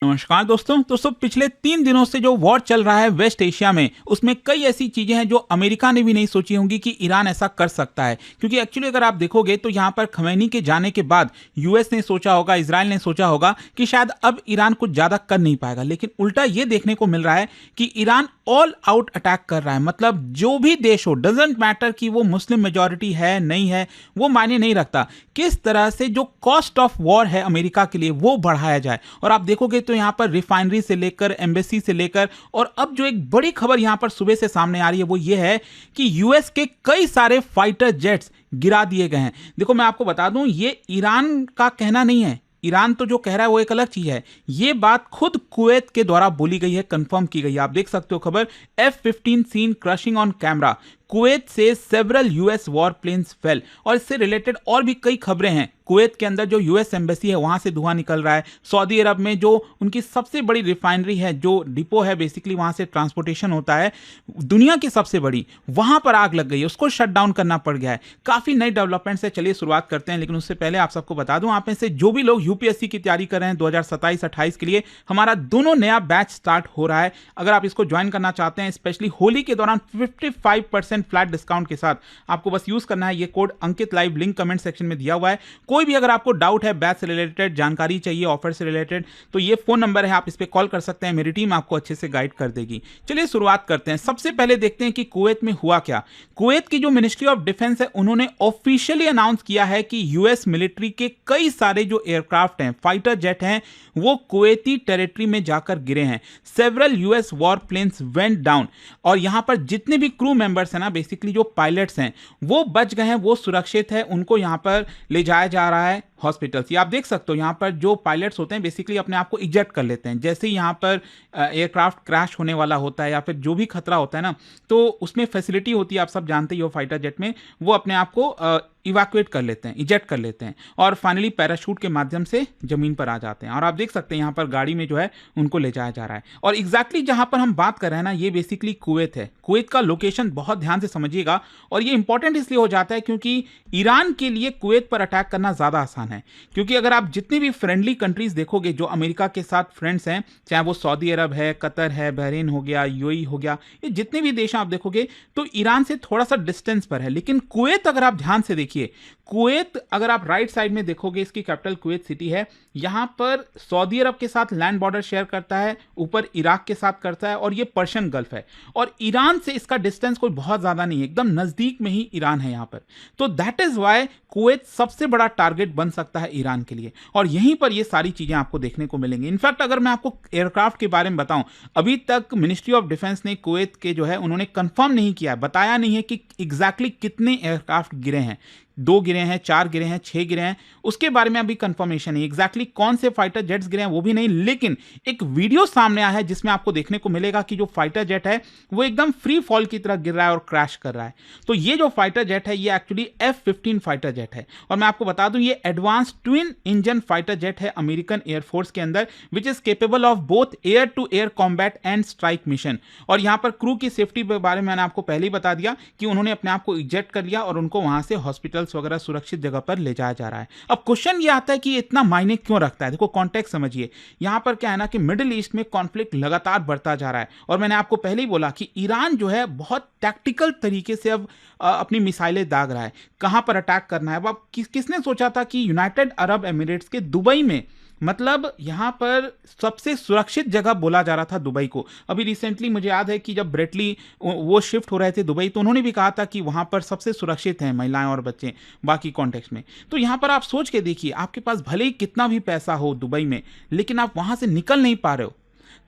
नमस्कार दोस्तों पिछले 3 दिनों से जो वॉर चल रहा है वेस्ट एशिया में, उसमें कई ऐसी चीजें हैं जो अमेरिका ने भी नहीं सोची होंगी कि ईरान ऐसा कर सकता है। क्योंकि एक्चुअली अगर आप देखोगे तो यहाँ पर खमैनी के जाने के बाद यूएस ने सोचा होगा, इजराइल ने सोचा होगा कि शायद अब ईरान कुछ ज्यादा कर नहीं पाएगा, लेकिन उल्टा ये देखने को मिल रहा है कि ईरान ऑल आउट अटैक कर रहा है। मतलब जो भी देश हो, डजेंट मैटर कि वो मुस्लिम मेजोरिटी है नहीं है, वो मायने नहीं रखता, किस तरह से जो कॉस्ट ऑफ वॉर है अमेरिका के लिए वो बढ़ाया जाए। और आप देखोगे तो यहां पर रिफाइनरी से लेकर एम्बेसी से लेकर, और अब जो एक बड़ी खबर यहां पर सुबह से सामने आ रही है वो ये है कि यूएस के कई सारे फाइटर जेट्स गिरा दिए गए हैं। देखो मैं आपको बता दूं, ये ईरान का कहना नहीं है। ईरान तो जो कह रहा है वो एक अलग चीज है, ये बात खुद कुवैत के द्वारा बोली गई है, कंफर्म की गई है। आप देख सकते हो खबर, F-15 seen crashing on camera, Kuwait से several US war planes fail. और इससे रिलेटेड और भी कई खबरें हैं। कुवैत के अंदर जो यूएस एम्बेसी है वहां से धुआं निकल रहा है। सऊदी अरब में जो उनकी सबसे बड़ी रिफाइनरी है, जो डिपो है, बेसिकली वहां से ट्रांसपोर्टेशन होता है, दुनिया की सबसे बड़ी, वहां पर आग लग गई है, उसको शट डाउन करना पड़ गया है। काफी नई डेवलपमेंट से चलिए शुरुआत करते हैं, लेकिन उससे पहले आप सबको बता दूं, आप में से जो भी लोग यूपीएससी की तैयारी कर रहे हैं 2027-28 के लिए, हमारा दोनों नया बैच स्टार्ट हो रहा है। अगर आप इसको ज्वाइन करना चाहते हैं, स्पेशली होली के दौरान 55% फ्लैट डिस्काउंट के साथ, आपको बस यूज करना है ये कोड अंकित लाइव, लिंक कमेंट सेक्शन में दिया हुआ है। कोई भी अगर आपको डाउट है, बैच से रिलेटेड जानकारी चाहिए, ऑफर से रिलेटेड, तो ये फोन नंबर है, आप इस पे कॉल कर सकते हैं, मेरी टीम आपको अच्छे से गाइड कर देगी। चलिए शुरुआत करते हैं। सबसे पहले देखते हैं कि कुवैत में हुआ क्या। कुवैत की जो मिनिस्ट्री ऑफ डिफेंस है, उन्होंने ऑफिशियली अनाउंस किया है कि यूएस मिलिट्री के कई सारे जो एयरक्राफ्ट हैं, फाइटर जेट हैं, वो कुवैती टेरिटरी में जाकर गिरे हैं। Several US war planes went down, और यहां पर जितने भी क्रू मेंबर्स हैं ना, बेसिकली जो पायलट्स हैं, वो बच गए हैं, वो सुरक्षित है, उनको यहां पर ले जाया जा रहा है हॉस्पिटल्स। ये आप देख सकते हो, यहाँ पर जो पायलट्स होते हैं बेसिकली अपने आप को इजेक्ट कर लेते हैं। जैसे ही यहाँ पर एयरक्राफ्ट क्रैश होने वाला होता है या फिर जो भी खतरा होता है ना, तो उसमें फैसिलिटी होती है, आप सब जानते ही हो, फाइटर जेट में वो अपने आप को इवैक्यूएट कर लेते हैं, इजेक्ट कर लेते हैं, और फाइनली पैराशूट के माध्यम से जमीन पर आ जाते हैं। और आप देख सकते हैं यहाँ पर गाड़ी में जो है उनको ले जाया जा रहा है। और एग्जैक्टली जहां पर हम बात कर रहे हैं ना, ये बेसिकली कुवैत है। कुवैत का लोकेशन बहुत ध्यान से समझिएगा, और ये इंपॉर्टेंट इसलिए हो जाता है क्योंकि ईरान के लिए कुवैत पर अटैक करना ज्यादा आसान है। क्योंकि अगर आप जितनी भी फ्रेंडली कंट्रीज देखोगे जो अमेरिका के साथ फ्रेंड्स हैं, चाहे वो सऊदी अरब है, कतर है, बहरीन हो गया, यूएई हो गया, ये जितने भी देश आप देखोगे तो ईरान से थोड़ा सा डिस्टेंस पर है। लेकिन कुवैत अगर आप ध्यान से देखिए, कुवैत अगर आप राइट साइड में देखोगे, इसकी कैपिटल कुवैत सिटी है, यहां पर सऊदी अरब के साथ लैंड बॉर्डर शेयर करता है, ऊपर इराक के साथ करता है, और ये पर्शियन गल्फ है। और ईरान से इसका डिस्टेंस कोई बहुत ज्यादा नहीं है, एकदम नजदीक में ही ईरान है यहां पर। तो दैट इज वाई कुवैत सबसे बड़ा टारगेट बन सकता है ईरान के लिए, और यहीं पर ये सारी चीजें आपको देखने को मिलेंगी। इनफैक्ट अगर मैं आपको एयरक्राफ्ट के बारे में बताऊं, अभी तक मिनिस्ट्री ऑफ डिफेंस ने कुवैत के जो है उन्होंने कंफर्म नहीं किया है, बताया नहीं है कि एग्जैक्टली कितने एयरक्राफ्ट गिरे हैं। 2 गिरे हैं, 4 गिरे हैं, 6 गिरे हैं, उसके बारे में अभी कंफर्मेशन नहीं, एग्जैक्टली कौन से फाइटर जेट्स गिरे हैं वो भी नहीं। लेकिन एक वीडियो सामने आया है जिसमें आपको देखने को मिलेगा कि जो फाइटर जेट है वो एकदम फ्री फॉल की तरह गिर रहा है और क्रैश कर रहा है। तो ये जो फाइटर जेट है ये एक्चुअली F-15 फाइटर जेट है, और मैं आपको बता दूं ये advance twin engine fighter jet है अमेरिकन एयरफोर्स के अंदर, which is capable of both air to air combat and strike mission. और यहां पर क्रू की सेफ्टी के बारे में मैंने आपको पहले ही बता दिया कि उन्होंने अपने आप को इजेक्ट कर लिया और उनको वहां से हॉस्पिटल वगैरह सुरक्षित जगह पर ले जाया जा रहा है। अब क्वेश्चन ये आता है कि इतना मायने क्यों रखता है। देखो कॉन्टेक्स्ट समझिए, यहां पर क्या है ना कि मिडिल ईस्ट में कॉन्फ्लिक्ट लगातार बढ़ता जा रहा है, और मैंने आपको पहले ही बोला कि ईरान जो है बहुत टैक्टिकल तरीके से अब अपनी मिसाइलें दाग रहा है, कहां पर अटैक करना है। अब किसने सोचा था कि यूनाइटेड अरब एमिरेट्स के दुबई में, मतलब यहां पर सबसे सुरक्षित जगह बोला जा रहा था दुबई को। अभी रिसेंटली मुझे याद है कि जब ब्रेटली वो शिफ्ट हो रहे थे दुबई, तो उन्होंने भी कहा था कि वहां पर सबसे सुरक्षित हैं महिलाएं और बच्चे बाकी कॉन्टेक्स्ट में। तो यहां पर आप सोच के देखिए, आपके पास भले ही कितना भी पैसा हो दुबई में, लेकिन आप वहां से निकल नहीं पा रहे हो।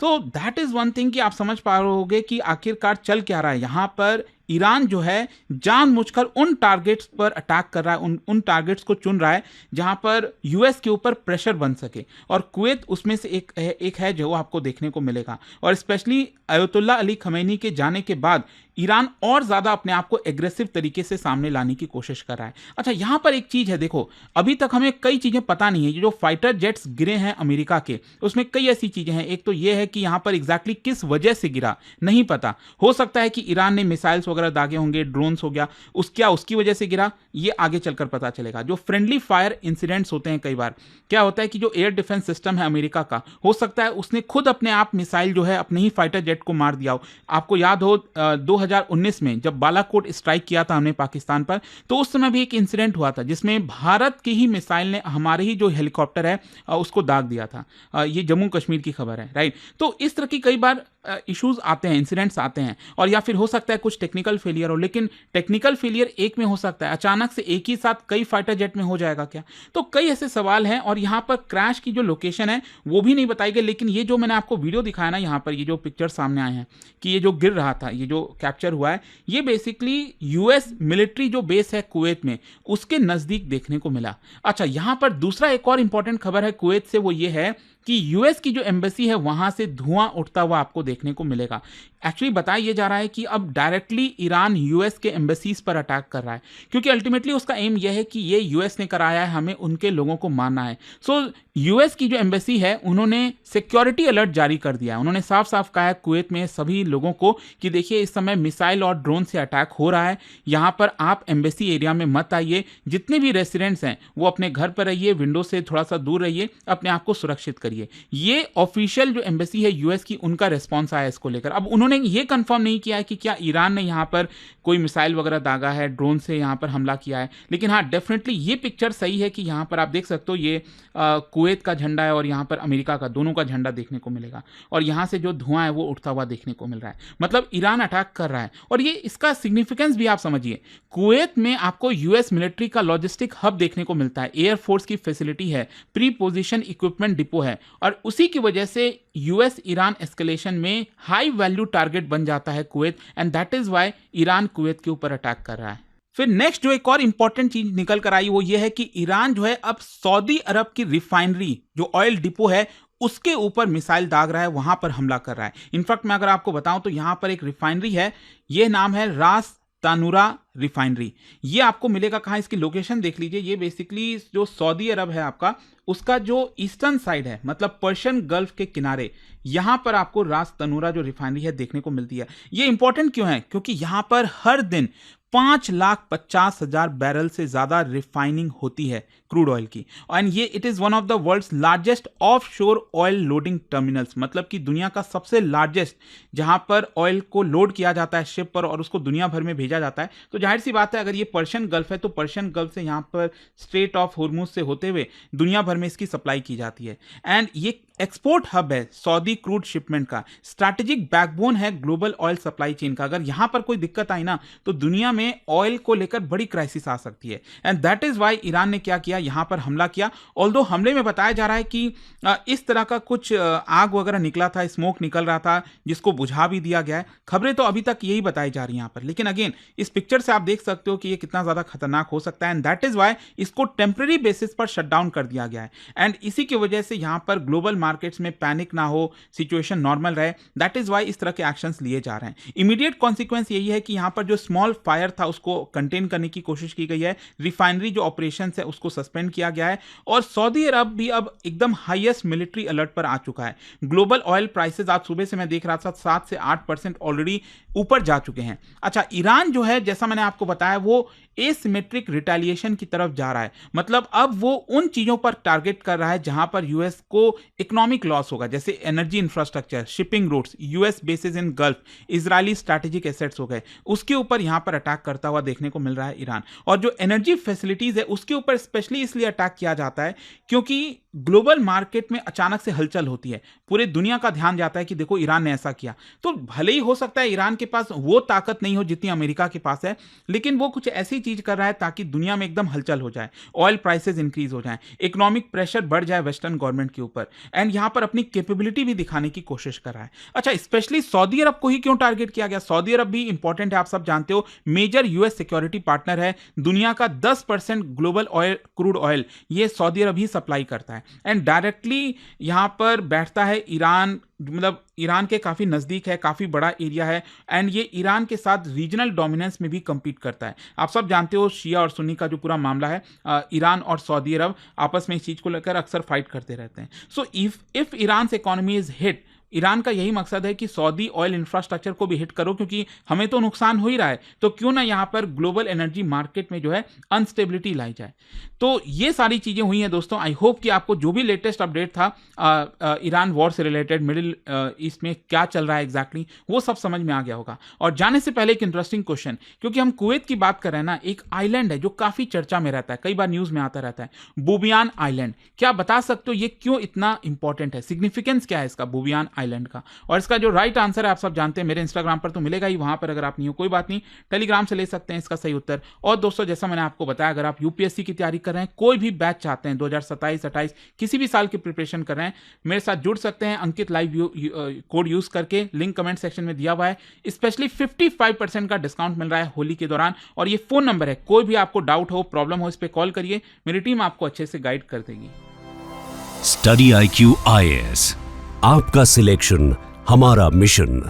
तो दैट इज वन थिंग कि आप समझ पा रहे होगे कि आखिरकार चल क्या रहा है। यहां पर ईरान जो है जानबूझकर उन टारगेट्स पर अटैक कर रहा है, उन टारगेट्स को चुन रहा है जहां पर यूएस के ऊपर प्रेशर बन सके, और कुवैत उसमें से एक है जो आपको देखने को मिलेगा। और स्पेशली अयतुल्ला अली खमैनी के जाने के बाद ईरान और ज्यादा अपने आप को एग्रेसिव तरीके से सामने लाने की कोशिश कर रहा है। अच्छा, यहां पर एक चीज है, देखो अभी तक हमें कई चीजें पता नहीं है। जो फाइटर जेट्स गिरे हैं अमेरिका के, उसमें कई ऐसी चीजें हैं। एक तो यह है कि यहां पर एग्जैक्टली किस वजह से गिरा नहीं पता, हो सकता है कि ईरान ने मिसाइल्स वगैरह दागे होंगे, ड्रोन्स हो गया, उसकी वजह से गिरा, ये आगे चलकर पता चलेगा। जो फ्रेंडली फायर इंसिडेंट्स होते हैं, कई बार क्या होता है कि जो एयर डिफेंस सिस्टम है अमेरिका का, हो सकता है उसने खुद अपने आप मिसाइल जो है अपने ही फाइटर जेट को मार दिया हो। आपको याद हो 2019 में जब बालाकोट स्ट्राइक किया था हमने पाकिस्तान पर, तो उस समय भी एक इंसिडेंट हुआ था जिसमें भारत की ही मिसाइल ने हमारे ही जो हेलीकॉप्टर है उसको दाग दिया था। ये जम्मू कश्मीर की खबर है, राइट। तो इस तरह की कई बार इश्यूज आते हैं, इंसिडेंट्स आते हैं, और या फिर हो सकता है कुछ टेक्निकल फेलियर हो, लेकिन टेक्निकल फेलियर एक में हो सकता है, अचानक से एक ही साथ कई फाइटर जेट में हो जाएगा क्या? तो कई ऐसे सवाल हैं, और यहाँ पर क्रैश की जो लोकेशन है वो भी नहीं बताई गई। लेकिन ये जो मैंने आपको वीडियो दिखाया ना, यहाँ पर ये जो पिक्चर सामने आए हैं कि ये जो गिर रहा था, ये जो कैप्चर हुआ है, ये बेसिकली यूएस मिलिट्री जो बेस है कुवैत में, उसके नजदीक देखने को मिला। अच्छा, यहाँ पर दूसरा एक और इंपॉर्टेंट खबर है कुवैत से, वो ये है कि यूएस की जो एम्बेसी है वहां से धुआं उठता हुआ आपको देखने को मिलेगा। एक्चुअली बताया ये जा रहा है कि अब डायरेक्टली ईरान यूएस के एम्बेसीज पर अटैक कर रहा है, क्योंकि अल्टीमेटली उसका एम यह है कि ये यूएस ने कराया है, हमें उनके लोगों को मारना है। सो यूएस की जो एम्बेसी है उन्होंने सिक्योरिटी अलर्ट जारी कर दिया है। उन्होंने साफ साफ कहा है कुवैत में सभी लोगों को कि देखिए इस समय मिसाइल और ड्रोन से अटैक हो रहा है, यहाँ पर आप एम्बेसी एरिया में मत आइए, जितने भी रेसिडेंट्स हैं वो अपने घर पर रहिए, विंडो से थोड़ा सा दूर रहिए, अपने आप को सुरक्षित करिए। ये ऑफिशियल जो एम्बेसी है यूएस की, उनका रिस्पॉन्स आया इसको लेकर। अब उन्होंने ये कंफर्म नहीं किया है कि क्या ईरान ने यहाँ पर कोई मिसाइल वगैरह दागा है, ड्रोन से यहाँ पर हमला किया है, लेकिन हाँ डेफिनेटली ये पिक्चर सही है कि यहाँ पर आप देख सकते हो ये कुवैत का झंडा है और यहाँ पर अमेरिका का, दोनों का झंडा देखने को मिलेगा, और यहाँ से जो धुआं है वो उठता हुआ देखने को मिल रहा है। मतलब ईरान अटैक कर रहा है, और ये इसका सिग्निफिकेंस भी आप समझिए। कुवैत में आपको यूएस मिलिट्री का लॉजिस्टिक हब देखने को मिलता है, एयरफोर्स की फैसिलिटी है, प्री पोजिशन इक्विपमेंट डिपो है, और उसी की वजह से यूएस ईरान एस्केलेशन में हाई वैल्यू टारगेट बन जाता है Kuwait, and that is why Iran Kuwait के ऊपर अटैक कर रहा है। फिर नेक्स्ट जो एक और इंपॉर्टेंट चीज निकल कर आई वो ये है कि ईरान जो है अब सऊदी अरब की रिफाइनरी जो ऑयल डिपो है उसके ऊपर मिसाइल दाग रहा है, वहां पर हमला कर रहा है। इनफैक्ट मैं अगर आपको बताऊं तो यहां पर एक रिफाइनरी है, यह नाम है रास तानुरा रिफाइनरी। ये आपको मिलेगा कहां, इसकी लोकेशन देख लीजिए। ये बेसिकली जो सऊदी अरब है आपका, उसका जो ईस्टर्न साइड है, मतलब पर्शियन गल्फ के किनारे, यहां पर आपको रास तनूरा जो रिफाइनरी है देखने को मिलती है। ये इंपॉर्टेंट क्यों है? क्योंकि यहां पर हर दिन 5,50,000 बैरल से ज्यादा रिफाइनिंग होती है क्रूड ऑयल की, एंड ये it is one of the world's largest offshore oil loading terminals, मतलब कि दुनिया का सबसे लार्जेस्ट जहां पर ऑयल को लोड किया जाता है शिप पर और उसको दुनिया भर में भेजा जाता है। तो जाहिर सी बात है अगर ये पर्शियन गल्फ है तो पर्शियन गल्फ से यहां पर स्ट्रेट ऑफ होर्मुज से होते हुए दुनिया भर में इसकी सप्लाई की जाती है, एंड ये एक्सपोर्ट हब है सऊदी क्रूड शिपमेंट का, स्ट्रैटेजिक बैकबोन है ग्लोबल ऑयल सप्लाई चेन का। अगर यहां पर कोई दिक्कत आई ना तो दुनिया में ऑयल को लेकर बड़ी क्राइसिस आ सकती है, and that is why Iran ने क्या किया, यहां पर हमला किया। ऑल्दो हमले में बताया जा रहा है कि इस तरह का कुछ आग वगैरह निकला था, स्मोक निकल रहा था, जिसको बुझा भी दिया गया है। खबरें तो अभी तक यही बताई जा रही हैं यहां पर, लेकिन अगेन इस पिक्चर से आप देख सकते हो कि ये कितना ज्यादा खतरनाक हो सकता है, एंड दैट इज व्हाई इसको टेम्पररी बेसिस पर शट डाउन कर दिया गया है, एंड इसी की वजह से यहां पर ग्लोबल मार्केट्स में पैनिक ना हो, सिचुएशन नॉर्मल रहे, दैट इज व्हाई इस तरह के एक्शंस लिए जा रहे हैं। इमीडिएट कॉन्सिक्वेंस यही है कि यहां पर जो स्मॉल फायर था उसको कंटेन करने की कोशिश की गई है, रिफाइनरी जो ऑपरेशन है उसको सस्पेंड किया गया है, और सऊदी अरब भी अब एकदम हाईएस्ट मिलिट्री अलर्ट पर आ चुका है। ग्लोबल ऑयल प्राइसेस आज सुबह से मैं देख रहा था 7 से 8% ऑलरेडी ऊपर जा चुके हैं। अच्छा, ईरान जो है जैसा मैंने आपको बताया वो एसिमेट्रिक रिटेलिएशन की तरफ जा रहा है, मतलब अब वो उन चीजों पर टारगेट कर रहा है जहां पर यूएस को इकोनॉमिक लॉस होगा, जैसे energy infrastructure, shipping routes, US bases in Gulf, Israeli strategic assets हो गए, उसके ऊपर यहां पर अटैक करता हुआ देखने को मिल रहा है ईरान। और जो एनर्जी फैसिलिटीज है उसके ऊपर स्पेशली इसलिए अटैक किया जाता है क्योंकि ग्लोबल मार्केट में अचानक से हलचल होती है, पूरे दुनिया का ध्यान जाता है कि देखो ईरान ने ऐसा किया। तो भले ही हो सकता है ईरान के पास वो ताकत नहीं हो जितनी अमेरिका के पास है, लेकिन वो कुछ ऐसी चीज कर रहा है ताकि दुनिया में एकदम हलचल हो जाए, ऑयल प्राइसेस इंक्रीज हो जाए, इकोनॉमिक प्रेशर बढ़ जाए वेस्टर्न गवर्नमेंट के ऊपर, एंड यहां पर अपनी कैपेबिलिटी भी दिखाने की कोशिश कर रहा है। अच्छा, स्पेशली सऊदी अरब को ही क्यों टारगेट किया गया? सऊदी अरब भी इंपॉर्टेंट है, आप सब जानते हो, मेजर यूएस सिक्योरिटी पार्टनर है, दुनिया का 10% ग्लोबल ऑयल क्रूड ऑयल ये सऊदी अरब ही सप्लाई करता है, एंड डायरेक्टली यहां पर बैठता है ईरान, मतलब ईरान के काफी नजदीक है, काफी बड़ा एरिया है, एंड ये ईरान के साथ रीजनल डोमिनेंस में भी compete करता है। आप सब जानते हो शिया और सुन्नी का जो पूरा मामला है, ईरान और सऊदी अरब आपस में इस चीज को लेकर अक्सर फाइट करते रहते हैं। So if Iran economy is hit Iran का यही मकसद है कि सऊदी ऑयल इंफ्रास्ट्रक्चर को भी हिट करो, क्योंकि हमें तो नुकसान हो ही रहा है, तो क्यों ना यहाँ पर ग्लोबल एनर्जी मार्केट में जो है अनस्टेबिलिटी लाई जाए। तो ये सारी चीजें हुई हैं दोस्तों। आई होप कि आपको जो भी लेटेस्ट अपडेट था ईरान वॉर से रिलेटेड, मिडिल ईस्ट में क्या चल रहा है एग्जैक्टली, वो सब समझ में आ गया होगा। और जाने से पहले एक इंटरेस्टिंग क्वेश्चन, क्योंकि हम कुवैत की बात कर रहे हैं ना, एक आइलैंड है जो काफी चर्चा में रहता है, कई बार न्यूज में आता रहता है, बुबियान आइलैंड। क्या बता सकते हो ये क्यों इतना इंपॉर्टेंट है, सिग्निफिकेंस क्या है इसका बुबियान आइलैंड का? और इसका जो राइट आंसर है आप सब जानते हैं, मेरे इंस्टाग्राम पर तो मिलेगा ही, वहां पर अगर आप नहीं हो कोई बात नहीं, टेलीग्राम से ले सकते हैं इसका सही उत्तर। और दोस्तों जैसा मैंने आपको बताया, अगर आप यूपीएससी की तैयारी कर रहे हैं, कोई भी बैच चाहते हैं 2027, 28 किसी भी साल की प्रिपरेशन कर रहे हैं, मेरे साथ जुड़ सकते हैं अंकित लाइव कोड यूज करके, लिंक कमेंट सेक्शन में दिया हुआ है। स्पेशली 55% का डिस्काउंट मिल रहा है होली के दौरान। और ये फोन नंबर है, कोई भी आपको डाउट हो, प्रॉब्लम हो, इस पर कॉल करिए, मेरी टीम आपको अच्छे से गाइड कर देगी। स्टडी IQ IAS, आपका सिलेक्शन हमारा मिशन।